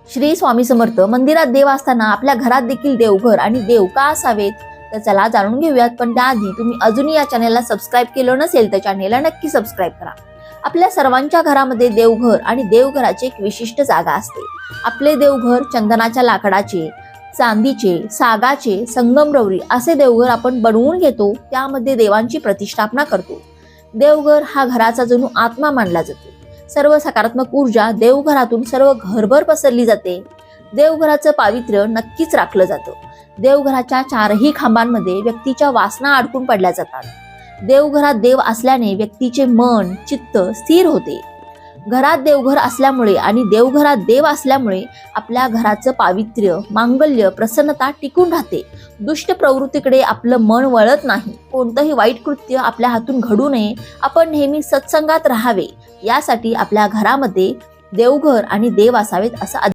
श्री स्वामी समर्थ. मंदिरात देव असताना आपल्या घरात देखील देवघर आणि देव का असावेत, तर चला जाणून घेऊयात. पण त्याआधी तुम्ही अजूनही या चॅनेलला सबस्क्राईब केलं नसेल तर चॅनेलला नक्की सबस्क्राईब करा. आपल्या सर्वांच्या घरामध्ये देवघर आणि देवघराची एक विशिष्ट जागा असते. आपले देवघर चंदनाच्या लाकडाचे, चांदीचे, सागाचे, संगमरवरी असे देवघर आपण बनवून घेतो. त्यामध्ये देवांची प्रतिष्ठापना करतो. देवघर हा घराचा जणू आत्मा मानला जातो. सर्व सकारात्मक ऊर्जा देवघरातून सर्व घरभर पसरली जाते. देवघराचं पावित्र्य नक्कीच राखलं जातं. देवघराच्या चारही खांबांमध्ये व्यक्तीच्या वासना अडकून पडल्या जातात. देवघरात देव असल्याने व्यक्तीचे मन, चित्त स्थिर होते. घरात देवघर असल्यामुळे आणि देवघरात देव असल्यामुळे आपल्या घराचं पावित्र्य, मांगल्य, प्रसन्नता टिकून राहते. दुष्ट प्रवृत्तीकडे आपलं मन वळत नाही. कोणतंही वाईट कृत्य आपल्या हातून घडू नये, आपण नेहमी सत्संगात राहावे, यासाठी आपल्या घरामध्ये देवघर आणि देव असावेत असं